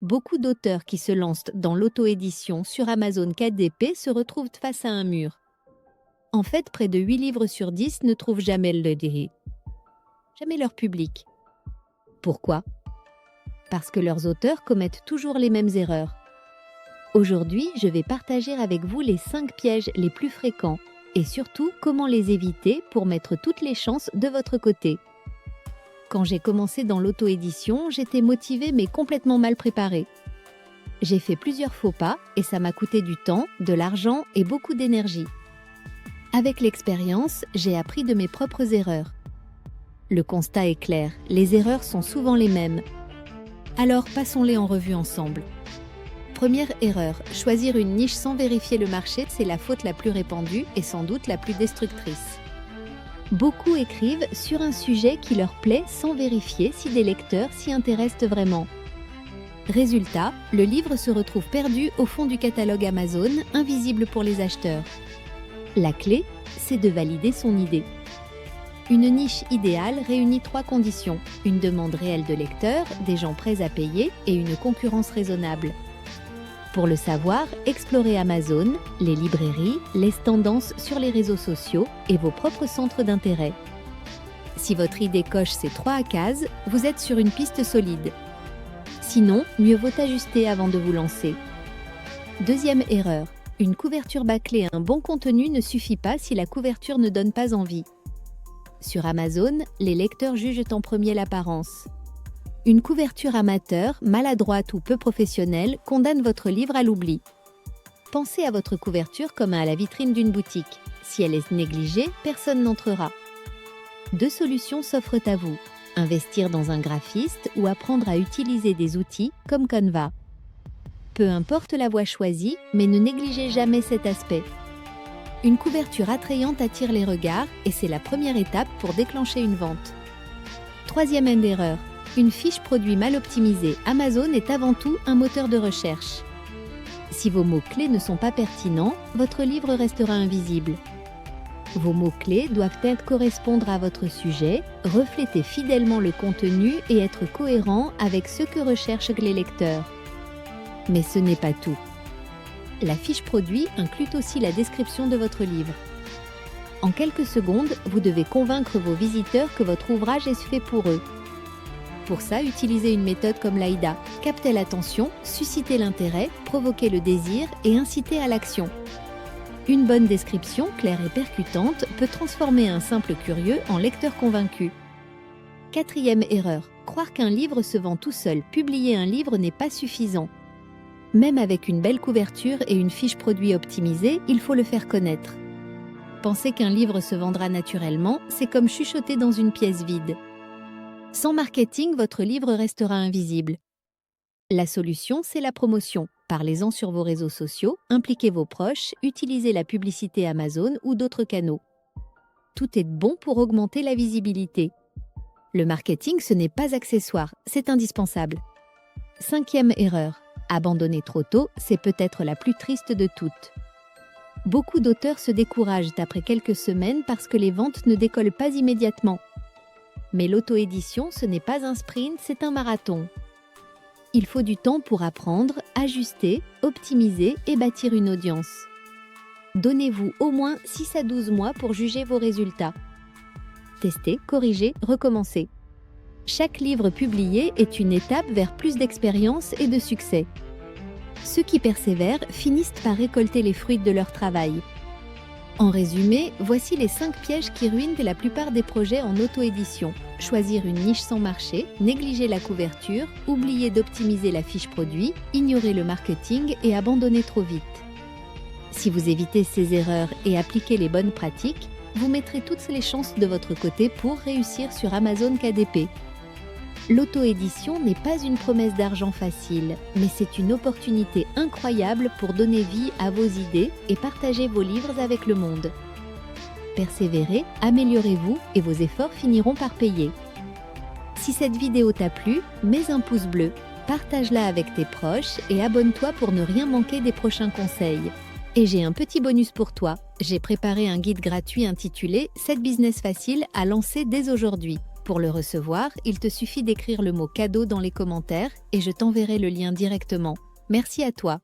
Beaucoup d'auteurs qui se lancent dans l'auto-édition sur Amazon KDP se retrouvent face à un mur. En fait, près de 8 livres sur 10 ne trouvent jamais leur public. Pourquoi? Parce que leurs auteurs commettent toujours les mêmes erreurs. Aujourd'hui, je vais partager avec vous les 5 pièges les plus fréquents et surtout comment les éviter pour mettre toutes les chances de votre côté. Quand j'ai commencé dans l'auto-édition, j'étais motivée mais complètement mal préparée. J'ai fait plusieurs faux pas et ça m'a coûté du temps, de l'argent et beaucoup d'énergie. Avec l'expérience, j'ai appris de mes propres erreurs. Le constat est clair, les erreurs sont souvent les mêmes. Alors passons-les en revue ensemble. Première erreur, choisir une niche sans vérifier le marché, c'est la faute la plus répandue et sans doute la plus destructrice. Beaucoup écrivent sur un sujet qui leur plaît sans vérifier si des lecteurs s'y intéressent vraiment. Résultat, le livre se retrouve perdu au fond du catalogue Amazon, invisible pour les acheteurs. La clé, c'est de valider son idée. Une niche idéale réunit 3 conditions, une demande réelle de lecteurs, des gens prêts à payer et une concurrence raisonnable. Pour le savoir, explorez Amazon, les librairies, les tendances sur les réseaux sociaux et vos propres centres d'intérêt. Si votre idée coche ces 3 cases, vous êtes sur une piste solide. Sinon, mieux vaut ajuster avant de vous lancer. Deuxième erreur, une couverture bâclée et un bon contenu ne suffit pas si la couverture ne donne pas envie. Sur Amazon, les lecteurs jugent en premier l'apparence. Une couverture amateur, maladroite ou peu professionnelle condamne votre livre à l'oubli. Pensez à votre couverture comme à la vitrine d'une boutique. Si elle est négligée, personne n'entrera. 2 solutions s'offrent à vous. Investir dans un graphiste ou apprendre à utiliser des outils comme Canva. Peu importe la voie choisie, mais ne négligez jamais cet aspect. Une couverture attrayante attire les regards et c'est la première étape pour déclencher une vente. Troisième erreur. Une fiche produit mal optimisée. Amazon est avant tout un moteur de recherche. Si vos mots-clés ne sont pas pertinents, votre livre restera invisible. Vos mots-clés doivent correspondre à votre sujet, refléter fidèlement le contenu et être cohérents avec ce que recherchent les lecteurs. Mais ce n'est pas tout. La fiche produit inclut aussi la description de votre livre. En quelques secondes, vous devez convaincre vos visiteurs que votre ouvrage est fait pour eux. Pour ça, utilisez une méthode comme l'AIDA. Captez l'attention, suscitez l'intérêt, provoquez le désir et incitez à l'action. Une bonne description, claire et percutante, peut transformer un simple curieux en lecteur convaincu. Quatrième erreur, croire qu'un livre se vend tout seul. Publier un livre n'est pas suffisant. Même avec une belle couverture et une fiche produit optimisée, il faut le faire connaître. Penser qu'un livre se vendra naturellement, c'est comme chuchoter dans une pièce vide. Sans marketing, votre livre restera invisible. La solution, c'est la promotion. Parlez-en sur vos réseaux sociaux, impliquez vos proches, utilisez la publicité Amazon ou d'autres canaux. Tout est bon pour augmenter la visibilité. Le marketing, ce n'est pas accessoire, c'est indispensable. Cinquième erreur. Abandonner trop tôt, c'est peut-être la plus triste de toutes. Beaucoup d'auteurs se découragent après quelques semaines parce que les ventes ne décollent pas immédiatement. Mais l'auto-édition, ce n'est pas un sprint, c'est un marathon. Il faut du temps pour apprendre, ajuster, optimiser et bâtir une audience. Donnez-vous au moins 6 à 12 mois pour juger vos résultats. Testez, corrigez, recommencez. Chaque livre publié est une étape vers plus d'expérience et de succès. Ceux qui persévèrent finissent par récolter les fruits de leur travail. En résumé, voici les 5 pièges qui ruinent la plupart des projets en auto-édition. Choisir une niche sans marché, négliger la couverture, oublier d'optimiser la fiche produit, ignorer le marketing et abandonner trop vite. Si vous évitez ces erreurs et appliquez les bonnes pratiques, vous mettrez toutes les chances de votre côté pour réussir sur Amazon KDP. L'auto-édition n'est pas une promesse d'argent facile, mais c'est une opportunité incroyable pour donner vie à vos idées et partager vos livres avec le monde. Persévérez, améliorez-vous et vos efforts finiront par payer. Si cette vidéo t'a plu, mets un pouce bleu, partage-la avec tes proches et abonne-toi pour ne rien manquer des prochains conseils. Et j'ai un petit bonus pour toi. J'ai préparé un guide gratuit intitulé « 7 business faciles à lancer dès aujourd'hui ». Pour le recevoir, il te suffit d'écrire le mot cadeau dans les commentaires et je t'enverrai le lien directement. Merci à toi.